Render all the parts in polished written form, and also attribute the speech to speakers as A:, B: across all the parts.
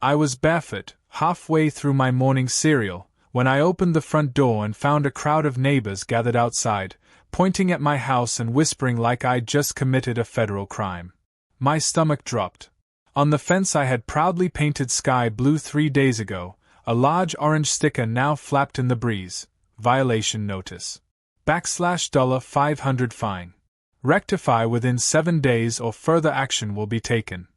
A: I was barefoot, halfway through my morning cereal, when I opened the front door and found a crowd of neighbors gathered outside, pointing at my house and whispering like I'd just committed a federal crime. My stomach dropped. On the fence I had proudly painted sky blue 3 days ago, a large orange sticker now flapped in the breeze. Violation notice. $500 fine. Rectify within 7 days or further action will be taken.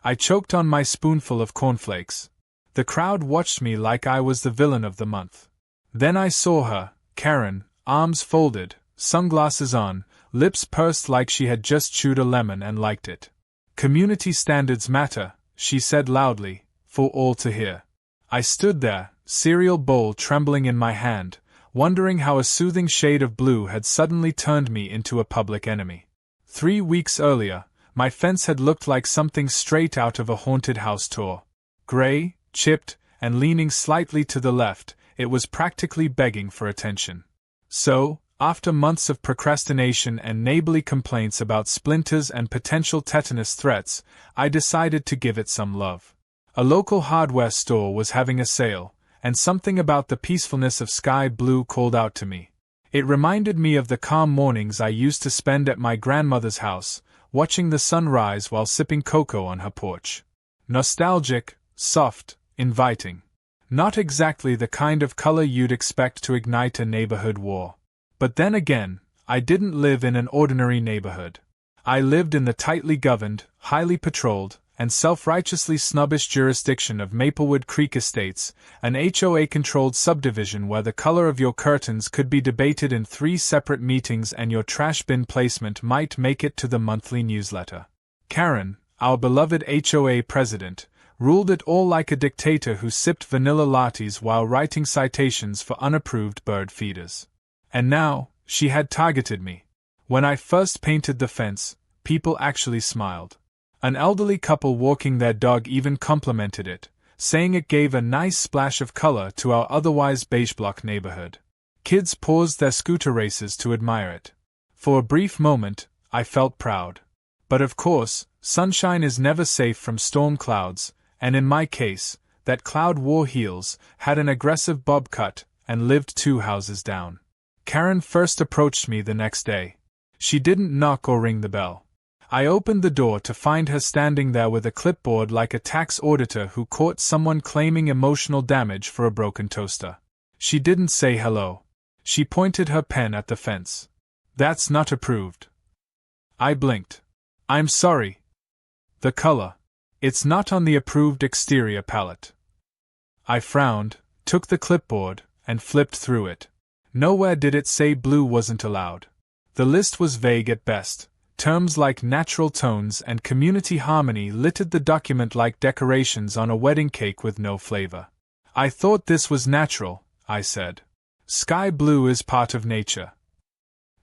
A: I choked on my spoonful of cornflakes. The crowd watched me like I was the villain of the month. Then I saw her, Karen, arms folded, sunglasses on, lips pursed like she had just chewed a lemon and liked it. Community standards matter, she said loudly, for all to hear. I stood there, cereal bowl trembling in my hand, wondering how a soothing shade of blue had suddenly turned me into a public enemy. 3 weeks earlier, my fence had looked like something straight out of a haunted house tour. Gray, chipped, and leaning slightly to the left, it was practically begging for attention. So, after months of procrastination and neighborly complaints about splinters and potential tetanus threats, I decided to give it some love. A local hardware store was having a sale, and something about the peacefulness of sky blue called out to me. It reminded me of the calm mornings I used to spend at my grandmother's house, watching the sun rise while sipping cocoa on her porch. Nostalgic, soft, inviting. Not exactly the kind of color you'd expect to ignite a neighborhood war. But then again, I didn't live in an ordinary neighborhood. I lived in the tightly governed, highly patrolled, and self-righteously snobbish jurisdiction of Maplewood Creek Estates, an HOA-controlled subdivision where the color of your curtains could be debated in 3 separate meetings and your trash bin placement might make it to the monthly newsletter. Karen, our beloved HOA president, ruled it all like a dictator who sipped vanilla lattes while writing citations for unapproved bird feeders. And now, she had targeted me. When I first painted the fence, people actually smiled. An elderly couple walking their dog even complimented it, saying it gave a nice splash of color to our otherwise beige block neighborhood. Kids paused their scooter races to admire it. For a brief moment, I felt proud. But of course, sunshine is never safe from storm clouds, and in my case, that cloud wore heels, had an aggressive bob cut, and lived 2 houses down. Karen first approached me the next day. She didn't knock or ring the bell. I opened the door to find her standing there with a clipboard like a tax auditor who caught someone claiming emotional damage for a broken toaster. She didn't say hello. She pointed her pen at the fence. "That's not approved." I blinked. "I'm sorry. The color. It's not on the approved exterior palette." I frowned, took the clipboard, and flipped through it. Nowhere did it say blue wasn't allowed. The list was vague at best. Terms like natural tones and community harmony littered the document like decorations on a wedding cake with no flavor. "I thought this was natural," I said. "Sky blue is part of nature."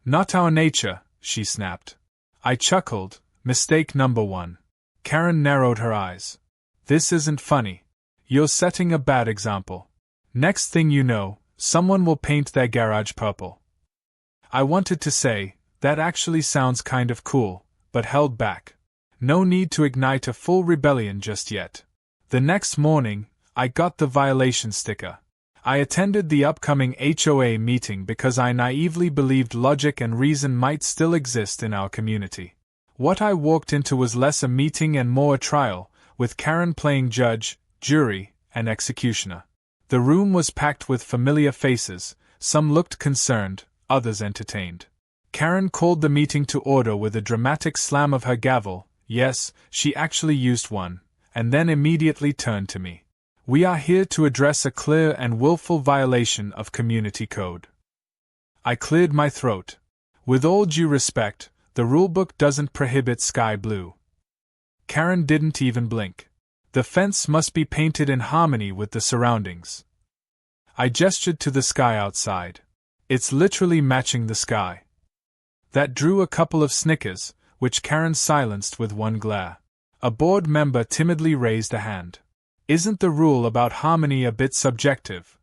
A: "Not our nature," she snapped. I chuckled. Mistake number 1. Karen narrowed her eyes. "This isn't funny. You're setting a bad example. Next thing you know, someone will paint their garage purple." I wanted to say, "That actually sounds kind of cool," but held back. No need to ignite a full rebellion just yet. The next morning, I got the violation sticker. I attended the upcoming HOA meeting because I naively believed logic and reason might still exist in our community. What I walked into was less a meeting and more a trial, with Karen playing judge, jury, and executioner. The room was packed with familiar faces, some looked concerned, others entertained. Karen called the meeting to order with a dramatic slam of her gavel. Yes, she actually used one, and then immediately turned to me. "We are here to address a clear and willful violation of community code." I cleared my throat. "With all due respect, the rulebook doesn't prohibit sky blue." Karen didn't even blink. "The fence must be painted in harmony with the surroundings." I gestured to the sky outside. "It's literally matching the sky." That drew a couple of snickers, which Karen silenced with one glare. A board member timidly raised a hand. "Isn't the rule about harmony a bit subjective?"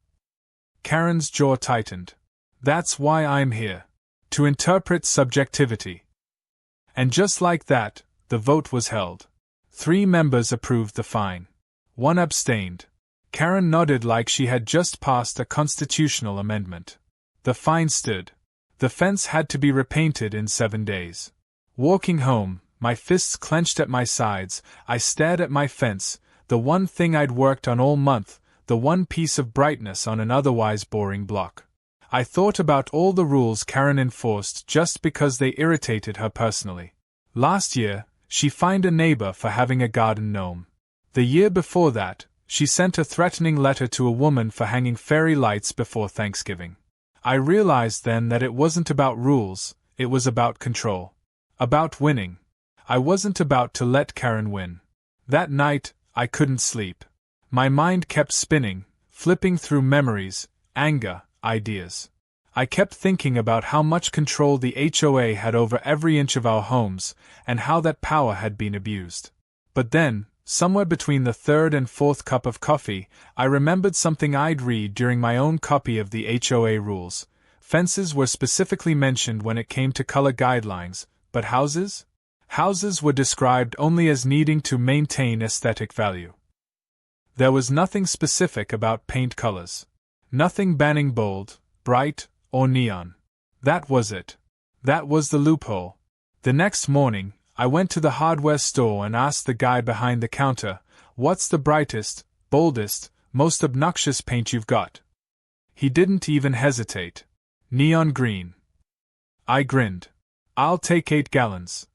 A: Karen's jaw tightened. "That's why I'm here. To interpret subjectivity." And just like that, the vote was held. 3 members approved the fine. One abstained. Karen nodded like she had just passed a constitutional amendment. The fine stood. The fence had to be repainted in 7 days. Walking home, my fists clenched at my sides, I stared at my fence, the one thing I'd worked on all month, the one piece of brightness on an otherwise boring block. I thought about all the rules Karen enforced just because they irritated her personally. Last year, she fined a neighbor for having a garden gnome. The year before that, she sent a threatening letter to a woman for hanging fairy lights before Thanksgiving. I realized then that it wasn't about rules, it was about control. About winning. I wasn't about to let Karen win. That night, I couldn't sleep. My mind kept spinning, flipping through memories, anger, ideas. I kept thinking about how much control the HOA had over every inch of our homes, and how that power had been abused. But then, somewhere between the third and fourth cup of coffee, I remembered something I'd read during my own copy of the HOA rules. Fences were specifically mentioned when it came to color guidelines, but houses? Houses were described only as needing to maintain aesthetic value. There was nothing specific about paint colors. Nothing banning bold, bright, or neon. That was it. That was the loophole. The next morning, I went to the hardware store and asked the guy behind the counter, "What's the brightest, boldest, most obnoxious paint you've got?" He didn't even hesitate. "Neon green." I grinned. "I'll take 8 gallons.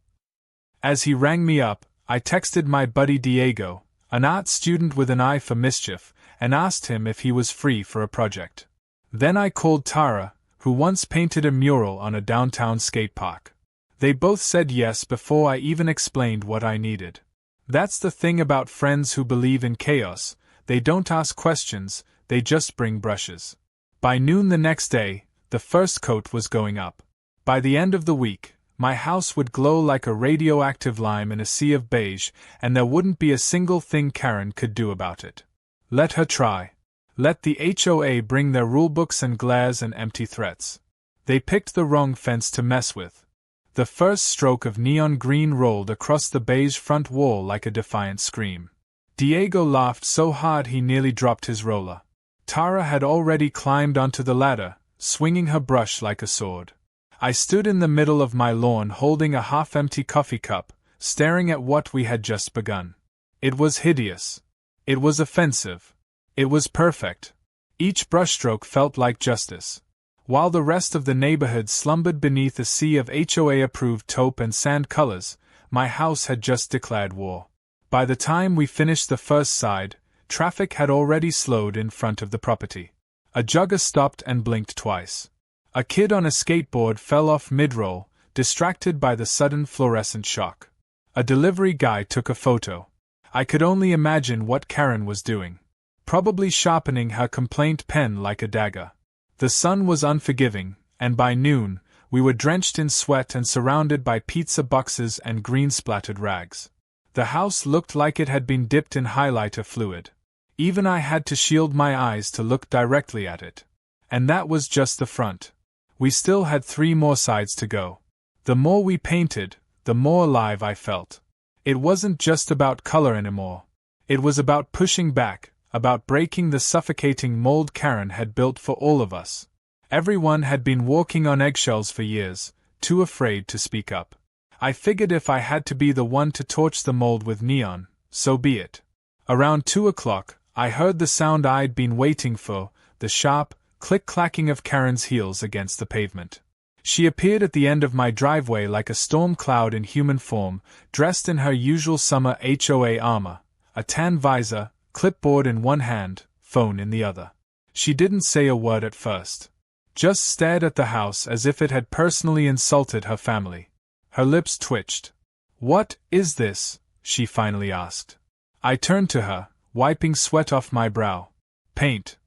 A: As he rang me up, I texted my buddy Diego, an art student with an eye for mischief, and asked him if he was free for a project. Then I called Tara, who once painted a mural on a downtown skate park. They both said yes before I even explained what I needed. That's the thing about friends who believe in chaos, they don't ask questions, they just bring brushes. By noon the next day, the first coat was going up. By the end of the week, my house would glow like a radioactive lime in a sea of beige, and there wouldn't be a single thing Karen could do about it. Let her try. Let the HOA bring their rulebooks and glares and empty threats. They picked the wrong fence to mess with. The first stroke of neon green rolled across the beige front wall like a defiant scream. Diego laughed so hard he nearly dropped his roller. Tara had already climbed onto the ladder, swinging her brush like a sword. I stood in the middle of my lawn holding a half-empty coffee cup, staring at what we had just begun. It was hideous. It was offensive. It was perfect. Each brushstroke felt like justice. While the rest of the neighborhood slumbered beneath a sea of HOA-approved taupe and sand colors, my house had just declared war. By the time we finished the first side, traffic had already slowed in front of the property. A jogger stopped and blinked twice. A kid on a skateboard fell off mid-roll, distracted by the sudden fluorescent shock. A delivery guy took a photo. I could only imagine what Karen was doing. Probably sharpening her complaint pen like a dagger. The sun was unforgiving, and by noon, we were drenched in sweat and surrounded by pizza boxes and green-splattered rags. The house looked like it had been dipped in highlighter fluid. Even I had to shield my eyes to look directly at it. And that was just the front. We still had 3 more sides to go. The more we painted, the more alive I felt. It wasn't just about color anymore. It was about pushing back, about breaking the suffocating mold Karen had built for all of us. Everyone had been walking on eggshells for years, too afraid to speak up. I figured if I had to be the one to torch the mold with neon, so be it. Around 2 o'clock, I heard the sound I'd been waiting for, the sharp, click-clacking of Karen's heels against the pavement. She appeared at the end of my driveway like a storm cloud in human form, dressed in her usual summer HOA armor, a tan visor, clipboard in one hand, phone in the other. She didn't say a word at first. Just stared at the house as if it had personally insulted her family. Her lips twitched. "What is this?" she finally asked. I turned to her, wiping sweat off my brow. "Paint."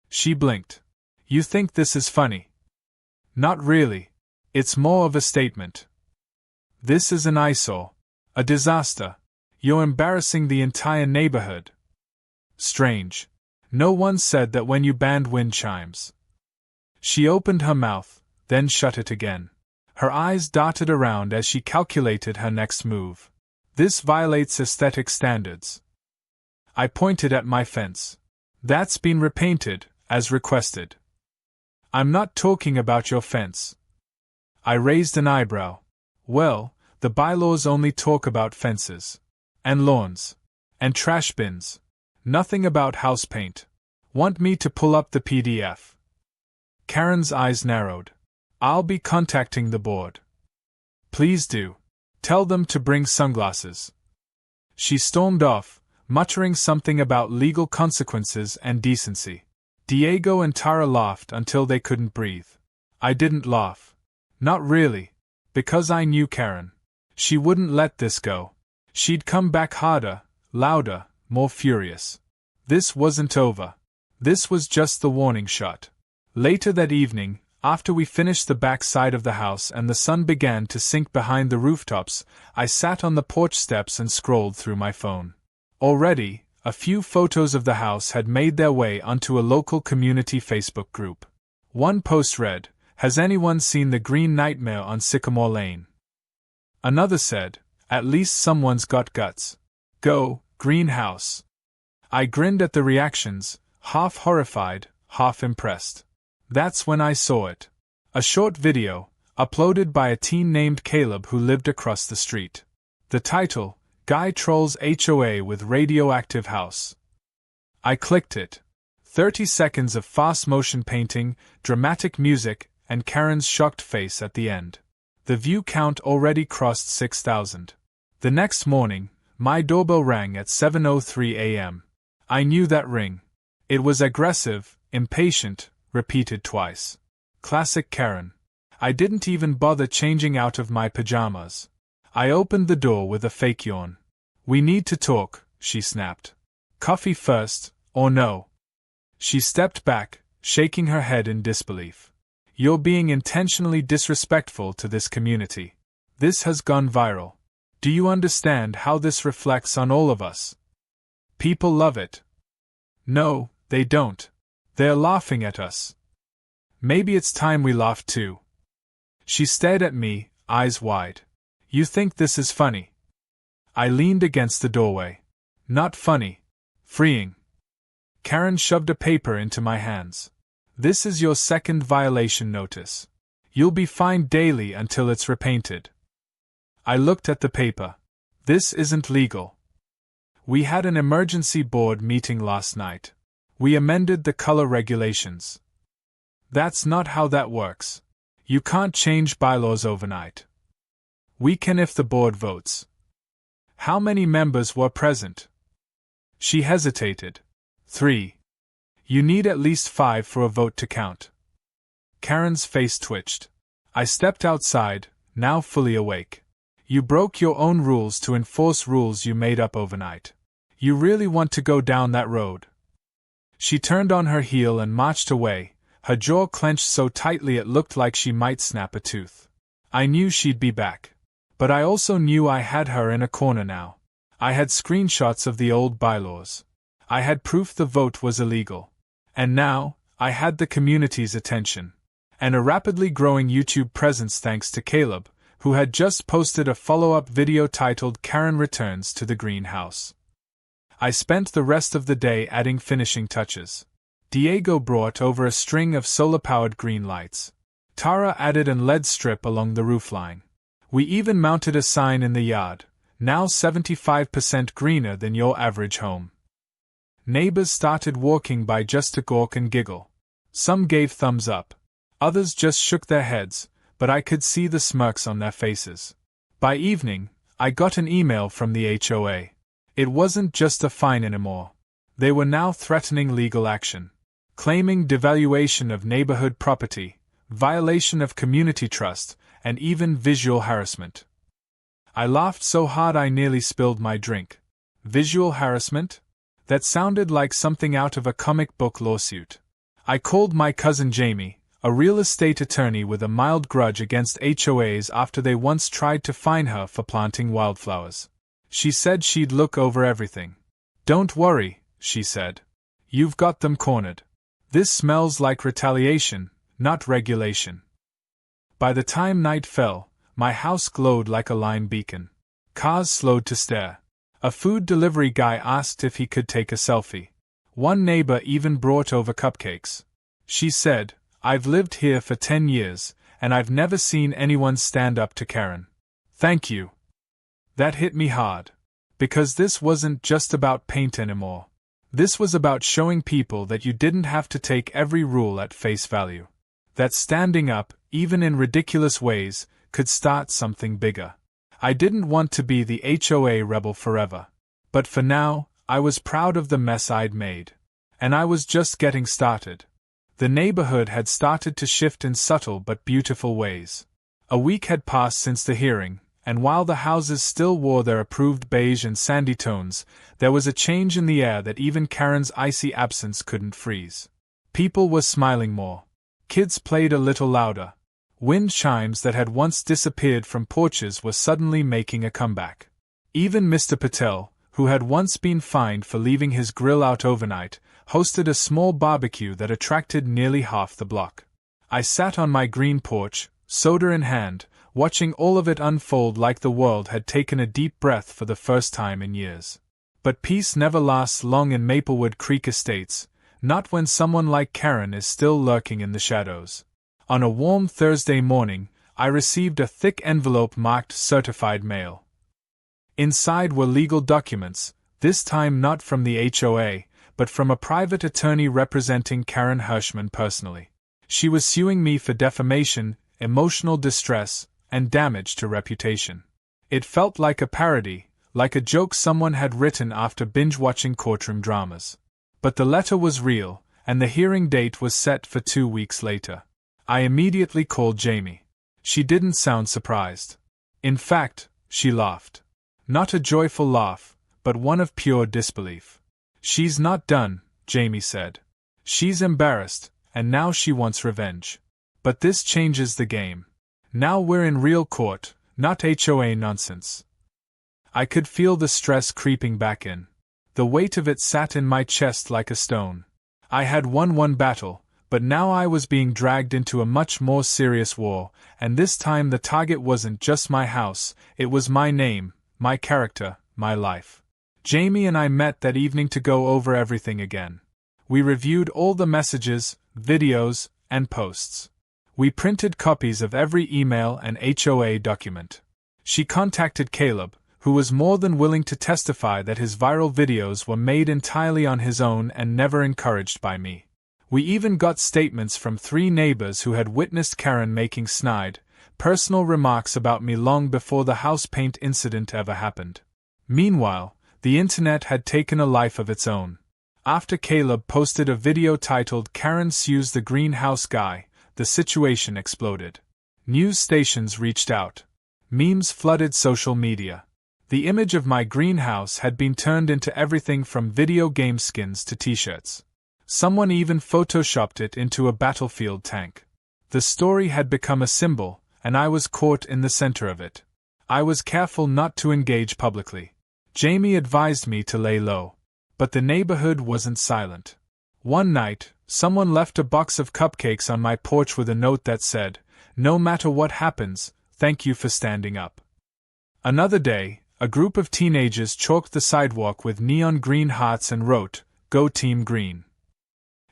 A: She blinked. "You think this is funny?" "Not really. It's more of a statement. This is an eyesore. A disaster. You're embarrassing the entire neighborhood." Strange. No one said that when you banned wind chimes. She opened her mouth, then shut it again. Her eyes darted around as she calculated her next move. "This violates aesthetic standards." I pointed at my fence. That's been repainted, as requested. I'm not talking about your fence. I raised an eyebrow. Well, the bylaws only talk about fences. And lawns. And trash bins. Nothing about house paint. Want me to pull up the PDF? Karen's eyes narrowed. I'll be contacting the board. Please do. Tell them to bring sunglasses. She stormed off, muttering something about legal consequences and decency. Diego and Tara laughed until they couldn't breathe. I didn't laugh. Not really. Because I knew Karen. She wouldn't let this go. She'd come back harder, louder, more furious. This wasn't over. This was just the warning shot. Later that evening, after we finished the back side of the house and the sun began to sink behind the rooftops, I sat on the porch steps and scrolled through my phone. Already, a few photos of the house had made their way onto a local community Facebook group. One post read, "Has anyone seen the Green Nightmare on Sycamore Lane?" Another said, "At least someone's got guts. Go, greenhouse." I grinned at the reactions, half horrified, half impressed. That's when I saw it. A short video, uploaded by a teen named Caleb who lived across the street. The title, Guy Trolls HOA with Radioactive House. I clicked it. 30 seconds of fast motion painting, dramatic music, and Karen's shocked face at the end. The view count already crossed 6,000. The next morning, my doorbell rang at 7:03 a.m. I knew that ring. It was aggressive, impatient, repeated twice. Classic Karen. I didn't even bother changing out of my pajamas. I opened the door with a fake yawn. "We need to talk," she snapped. "Coffee first, or no?" She stepped back, shaking her head in disbelief. "You're being intentionally disrespectful to this community. This has gone viral. Do you understand how this reflects on all of us? People love it." "No, they don't. They're laughing at us." "Maybe it's time we laughed too." She stared at me, eyes wide. "You think this is funny?" I leaned against the doorway. "Not funny. Freeing." Karen shoved a paper into my hands. "This is your second violation notice. You'll be fined daily until it's repainted." I looked at the paper. "This isn't legal." "We had an emergency board meeting last night. We amended the color regulations." "That's not how that works. You can't change bylaws overnight." "We can if the board votes." "How many members were present?" She hesitated. 3. "You need at least 5 for a vote to count." Karen's face twitched. I stepped outside, now fully awake. "You broke your own rules to enforce rules you made up overnight. You really want to go down that road?" She turned on her heel and marched away, her jaw clenched so tightly it looked like she might snap a tooth. I knew she'd be back. But I also knew I had her in a corner now. I had screenshots of the old bylaws. I had proof the vote was illegal. And now, I had the community's attention. And a rapidly growing YouTube presence thanks to Caleb, who had just posted a follow-up video titled Karen Returns to the Greenhouse. I spent the rest of the day adding finishing touches. Diego brought over a string of solar-powered green lights. Tara added an LED strip along the roofline. We even mounted a sign in the yard, now 75% greener than your average home. Neighbors started walking by just to gawk and giggle. Some gave thumbs up. Others just shook their heads, but I could see the smirks on their faces. By evening, I got an email from the HOA. It wasn't just a fine anymore. They were now threatening legal action, claiming devaluation of neighborhood property, violation of community trust, and even visual harassment. I laughed so hard I nearly spilled my drink. Visual harassment? That sounded like something out of a comic book lawsuit. I called my cousin Jamie, a real estate attorney with a mild grudge against HOAs after they once tried to fine her for planting wildflowers. She said she'd look over everything. "Don't worry," she said. "You've got them cornered. This smells like retaliation, not regulation." By the time night fell, my house glowed like a line beacon. Cars slowed to stare. A food delivery guy asked if he could take a selfie. One neighbor even brought over cupcakes. She said, "I've lived here for 10 years, and I've never seen anyone stand up to Karen. Thank you." That hit me hard. Because this wasn't just about paint anymore. This was about showing people that you didn't have to take every rule at face value. That standing up, even in ridiculous ways, could start something bigger. I didn't want to be the HOA rebel forever. But for now, I was proud of the mess I'd made. And I was just getting started. The neighborhood had started to shift in subtle but beautiful ways. A week had passed since the hearing, and while the houses still wore their approved beige and sandy tones, there was a change in the air that even Karen's icy absence couldn't freeze. People were smiling more. Kids played a little louder. Wind chimes that had once disappeared from porches were suddenly making a comeback. Even Mr. Patel, who had once been fined for leaving his grill out overnight, hosted a small barbecue that attracted nearly half the block. I sat on my green porch, soda in hand, watching all of it unfold like the world had taken a deep breath for the first time in years. But peace never lasts long in Maplewood Creek Estates, not when someone like Karen is still lurking in the shadows. On a warm Thursday morning, I received a thick envelope marked certified mail. Inside were legal documents, this time not from the HOA, but from a private attorney representing Karen Hirschman personally. She was suing me for defamation, emotional distress, and damage to reputation. It felt like a parody, like a joke someone had written after binge-watching courtroom dramas. But the letter was real, and the hearing date was set for 2 weeks later. I immediately called Jamie. She didn't sound surprised. In fact, she laughed. Not a joyful laugh, but one of pure disbelief. "She's not done," Jamie said. "She's embarrassed, and now she wants revenge. But this changes the game. Now we're in real court, not HOA nonsense." I could feel the stress creeping back in. The weight of it sat in my chest like a stone. I had won one battle, but now I was being dragged into a much more serious war, and this time the target wasn't just my house, it was my name, my character, my life. Jamie and I met that evening to go over everything again. We reviewed all the messages, videos, and posts. We printed copies of every email and HOA document. She contacted Caleb, who was more than willing to testify that his viral videos were made entirely on his own and never encouraged by me. We even got statements from 3 neighbors who had witnessed Karen making snide, personal remarks about me long before the house paint incident ever happened. Meanwhile, the internet had taken a life of its own. After Caleb posted a video titled "Karen Sues the Greenhouse Guy," the situation exploded. News stations reached out. Memes flooded social media. The image of my greenhouse had been turned into everything from video game skins to t-shirts. Someone even photoshopped it into a battlefield tank. The story had become a symbol, and I was caught in the center of it. I was careful not to engage publicly. Jamie advised me to lay low. But the neighborhood wasn't silent. One night, someone left a box of cupcakes on my porch with a note that said, "No matter what happens, thank you for standing up." Another day, a group of teenagers chalked the sidewalk with neon green hearts and wrote, "Go Team Green."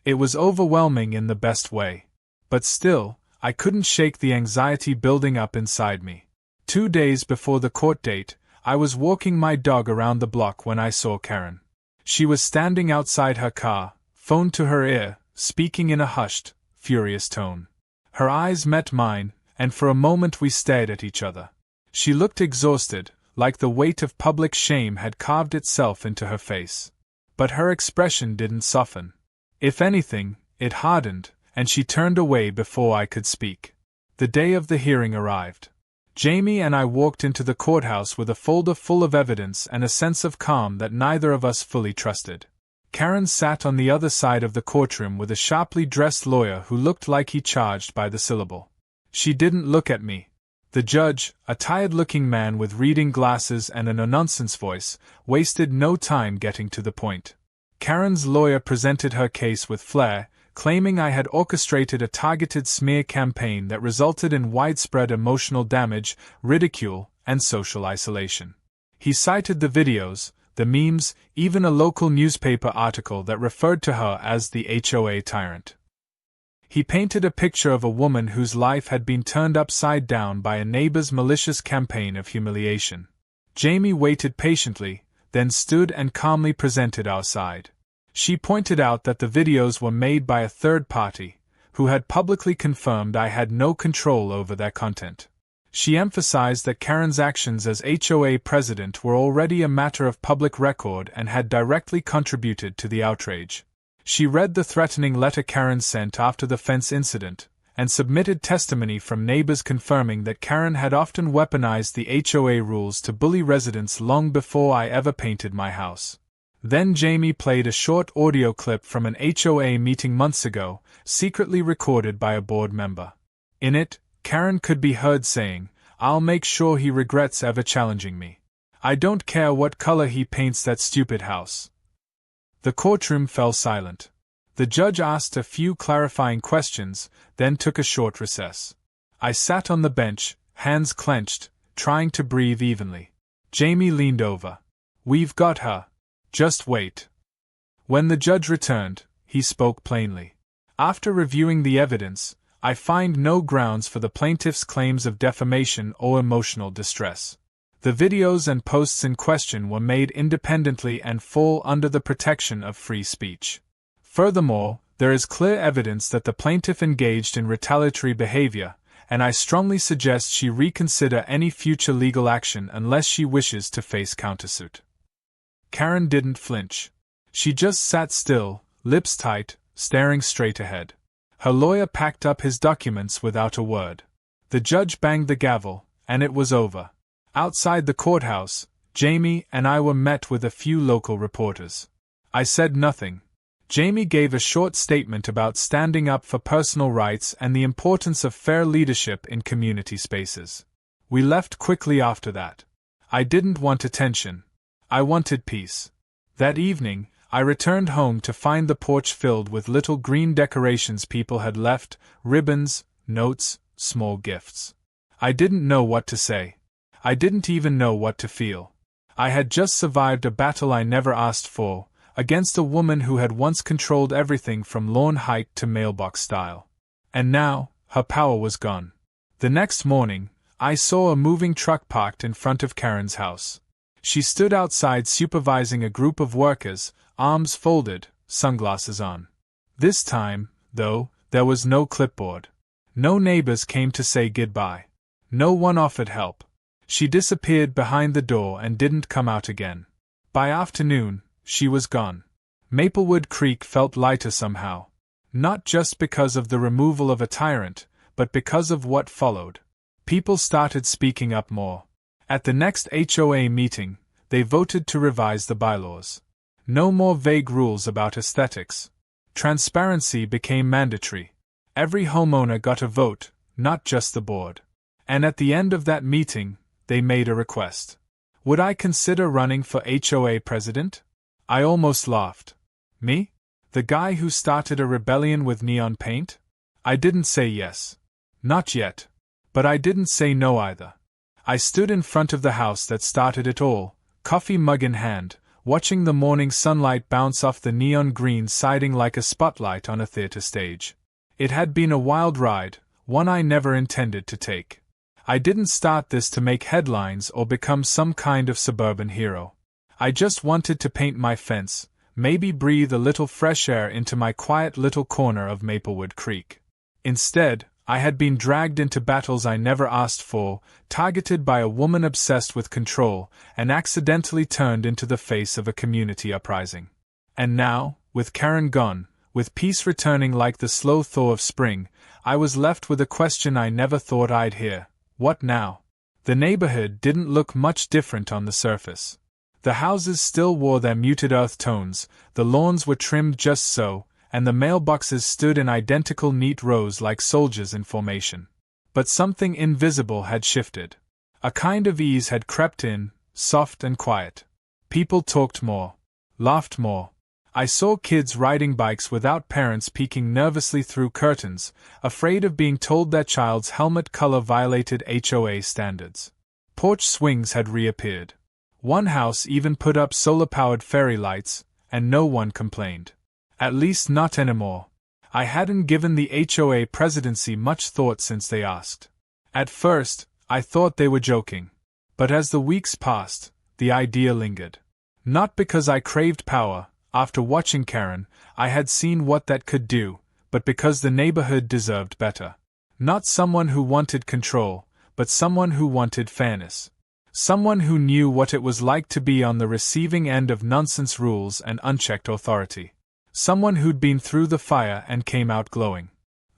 A: It was overwhelming in the best way. But still, I couldn't shake the anxiety building up inside me. 2 days before the court date, I was walking my dog around the block when I saw Karen. She was standing outside her car, phone to her ear, speaking in a hushed, furious tone. Her eyes met mine, and for a moment we stared at each other. She looked exhausted, like the weight of public shame had carved itself into her face. But her expression didn't soften. If anything, it hardened, and she turned away before I could speak. The day of the hearing arrived. Jamie and I walked into the courthouse with a folder full of evidence and a sense of calm that neither of us fully trusted. Karen sat on the other side of the courtroom with a sharply dressed lawyer who looked like he charged by the syllable. She didn't look at me. The judge, a tired-looking man with reading glasses and a no-nonsense voice, wasted no time getting to the point. Karen's lawyer presented her case with flair, claiming I had orchestrated a targeted smear campaign that resulted in widespread emotional damage, ridicule, and social isolation. He cited the videos, the memes, even a local newspaper article that referred to her as the HOA tyrant. He painted a picture of a woman whose life had been turned upside down by a neighbor's malicious campaign of humiliation. Jamie waited patiently, then stood and calmly presented our side. She pointed out that the videos were made by a third party, who had publicly confirmed I had no control over their content. She emphasized that Karen's actions as HOA president were already a matter of public record and had directly contributed to the outrage. She read the threatening letter Karen sent after the fence incident, and submitted testimony from neighbors confirming that Karen had often weaponized the HOA rules to bully residents long before I ever painted my house. Then Jamie played a short audio clip from an HOA meeting months ago, secretly recorded by a board member. In it, Karen could be heard saying, "I'll make sure he regrets ever challenging me. I don't care what color he paints that stupid house." The courtroom fell silent. The judge asked a few clarifying questions, then took a short recess. I sat on the bench, hands clenched, trying to breathe evenly. Jamie leaned over. "We've got her. Just wait." When the judge returned, he spoke plainly. "After reviewing the evidence, I find no grounds for the plaintiff's claims of defamation or emotional distress. The videos and posts in question were made independently and fall under the protection of free speech. Furthermore, there is clear evidence that the plaintiff engaged in retaliatory behavior, and I strongly suggest she reconsider any future legal action unless she wishes to face countersuit." Karen didn't flinch. She just sat still, lips tight, staring straight ahead. Her lawyer packed up his documents without a word. The judge banged the gavel, and it was over. Outside the courthouse, Jamie and I were met with a few local reporters. I said nothing. Jamie gave a short statement about standing up for personal rights and the importance of fair leadership in community spaces. We left quickly after that. I didn't want attention. I wanted peace. That evening, I returned home to find the porch filled with little green decorations people had left, ribbons, notes, small gifts. I didn't know what to say. I didn't even know what to feel. I had just survived a battle I never asked for, against a woman who had once controlled everything from lawn height to mailbox style. And now, her power was gone. The next morning, I saw a moving truck parked in front of Karen's house. She stood outside supervising a group of workers, arms folded, sunglasses on. This time, though, there was no clipboard. No neighbors came to say goodbye. No one offered help. She disappeared behind the door and didn't come out again. By afternoon, she was gone. Maplewood Creek felt lighter somehow. Not just because of the removal of a tyrant, but because of what followed. People started speaking up more. At the next HOA meeting, they voted to revise the bylaws. No more vague rules about aesthetics. Transparency became mandatory. Every homeowner got a vote, not just the board. And at the end of that meeting, they made a request. Would I consider running for HOA president? I almost laughed. Me? The guy who started a rebellion with neon paint? I didn't say yes. Not yet. But I didn't say no either. I stood in front of the house that started it all, coffee mug in hand, watching the morning sunlight bounce off the neon green siding like a spotlight on a theater stage. It had been a wild ride, one I never intended to take. I didn't start this to make headlines or become some kind of suburban hero. I just wanted to paint my fence, maybe breathe a little fresh air into my quiet little corner of Maplewood Creek. Instead, I had been dragged into battles I never asked for, targeted by a woman obsessed with control, and accidentally turned into the face of a community uprising. And now, with Karen gone, with peace returning like the slow thaw of spring, I was left with a question I never thought I'd hear. What now? The neighborhood didn't look much different on the surface. The houses still wore their muted earth tones, the lawns were trimmed just so, and the mailboxes stood in identical neat rows like soldiers in formation. But something invisible had shifted. A kind of ease had crept in, soft and quiet. People talked more, laughed more. I saw kids riding bikes without parents peeking nervously through curtains, afraid of being told their child's helmet color violated HOA standards. Porch swings had reappeared. One house even put up solar-powered fairy lights, and no one complained. At least not anymore. I hadn't given the HOA presidency much thought since they asked. At first, I thought they were joking. But as the weeks passed, the idea lingered. Not because I craved power. After watching Karen, I had seen what that could do, but because the neighborhood deserved better. Not someone who wanted control, but someone who wanted fairness. Someone who knew what it was like to be on the receiving end of nonsense rules and unchecked authority. Someone who'd been through the fire and came out glowing.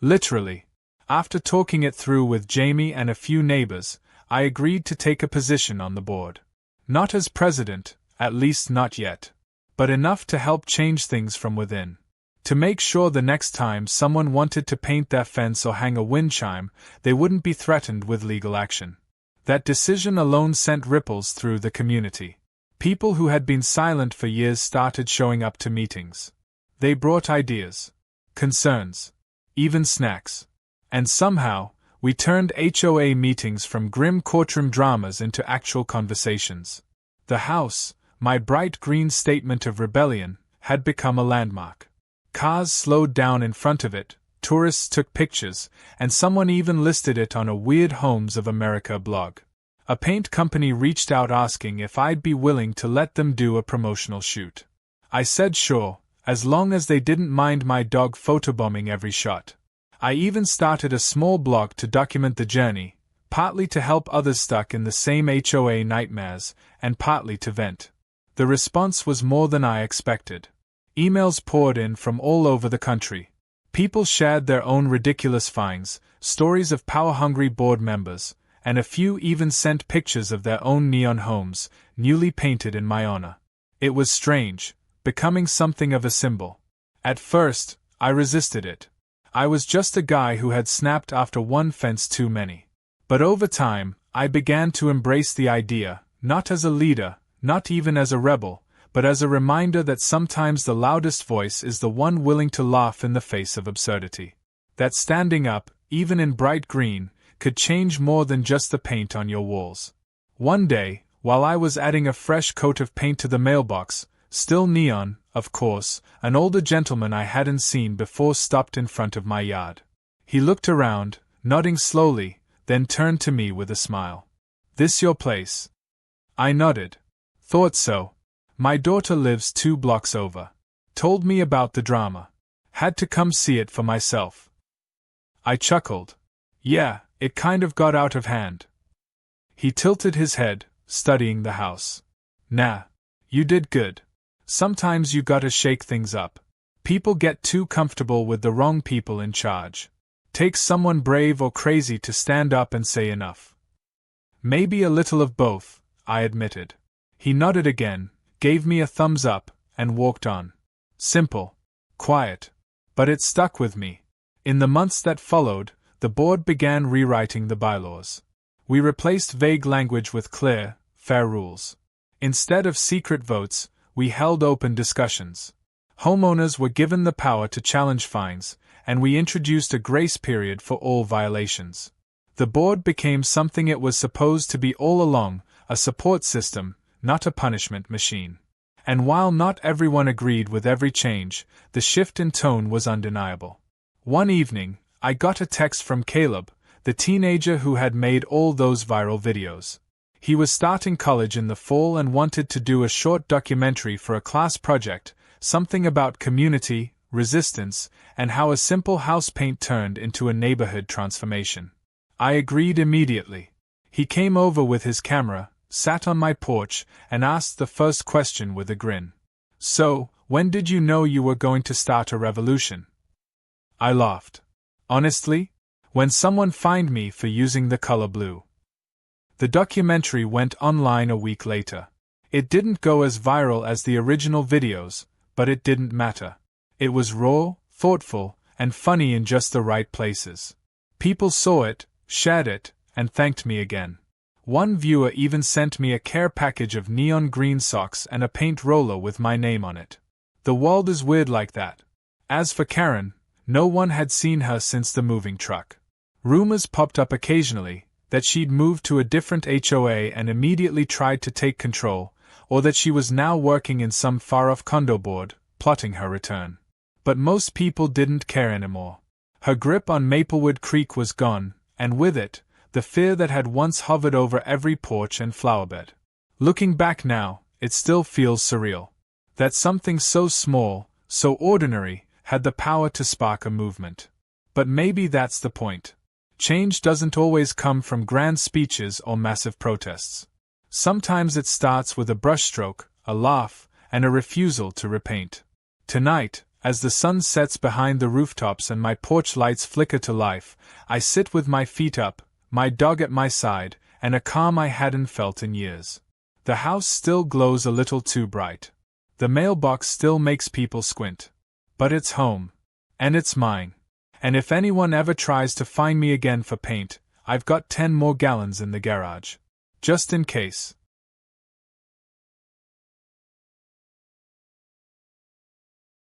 A: Literally. After talking it through with Jamie and a few neighbors, I agreed to take a position on the board. Not as president, at least not yet. But enough to help change things from within. To make sure the next time someone wanted to paint their fence or hang a wind chime, they wouldn't be threatened with legal action. That decision alone sent ripples through the community. People who had been silent for years started showing up to meetings. They brought ideas, concerns, even snacks. And somehow, we turned HOA meetings from grim courtroom dramas into actual conversations. The house, my bright green statement of rebellion, had become a landmark. Cars slowed down in front of it, tourists took pictures, and someone even listed it on a Weird Homes of America blog. A paint company reached out asking if I'd be willing to let them do a promotional shoot. I said sure, as long as they didn't mind my dog photobombing every shot. I even started a small blog to document the journey, partly to help others stuck in the same HOA nightmares, and partly to vent. The response was more than I expected. Emails poured in from all over the country. People shared their own ridiculous finds, stories of power-hungry board members, and a few even sent pictures of their own neon homes, newly painted in my honor. It was strange, becoming something of a symbol. At first, I resisted it. I was just a guy who had snapped after one fence too many. But over time, I began to embrace the idea, not as a leader, not even as a rebel, but as a reminder that sometimes the loudest voice is the one willing to laugh in the face of absurdity. That standing up, even in bright green, could change more than just the paint on your walls. One day, while I was adding a fresh coat of paint to the mailbox, still neon, of course, an older gentleman I hadn't seen before stopped in front of my yard. He looked around, nodding slowly, then turned to me with a smile. "This your place?" I nodded. "Thought so. My daughter lives 2 blocks over. Told me about the drama. Had to come see it for myself." I chuckled. "Yeah, it kind of got out of hand." He tilted his head, studying the house. "Nah. You did good. Sometimes you gotta shake things up. People get too comfortable with the wrong people in charge. Takes someone brave or crazy to stand up and say enough." "Maybe a little of both," I admitted. He nodded again, gave me a thumbs up, and walked on. Simple. Quiet. But it stuck with me. In the months that followed, the board began rewriting the bylaws. We replaced vague language with clear, fair rules. Instead of secret votes, we held open discussions. Homeowners were given the power to challenge fines, and we introduced a grace period for all violations. The board became something it was supposed to be all along, a support system, not a punishment machine. And while not everyone agreed with every change, the shift in tone was undeniable. One evening, I got a text from Caleb, the teenager who had made all those viral videos. He was starting college in the fall and wanted to do a short documentary for a class project, something about community, resistance, and how a simple house paint turned into a neighborhood transformation. I agreed immediately. He came over with his camera, sat on my porch, and asked the first question with a grin. "So, when did you know you were going to start a revolution?" I laughed. "Honestly? When someone fined me for using the color blue." The documentary went online a week later. It didn't go as viral as the original videos, but it didn't matter. It was raw, thoughtful, and funny in just the right places. People saw it, shared it, and thanked me again. One viewer even sent me a care package of neon green socks and a paint roller with my name on it. The world is weird like that. As for Karen, no one had seen her since the moving truck. Rumors popped up occasionally, that she'd moved to a different HOA and immediately tried to take control, or that she was now working in some far-off condo board, plotting her return. But most people didn't care anymore. Her grip on Maplewood Creek was gone, and with it, the fear that had once hovered over every porch and flowerbed. Looking back now, it still feels surreal. That something so small, so ordinary, had the power to spark a movement. But maybe that's the point. Change doesn't always come from grand speeches or massive protests. Sometimes it starts with a brushstroke, a laugh, and a refusal to repaint. Tonight, as the sun sets behind the rooftops and my porch lights flicker to life, I sit with my feet up, my dog at my side, and a calm I hadn't felt in years. The house still glows a little too bright. The mailbox still makes people squint. But it's home. And it's mine. And if anyone ever tries to find me again for paint, I've got 10 more gallons in the garage. Just in case.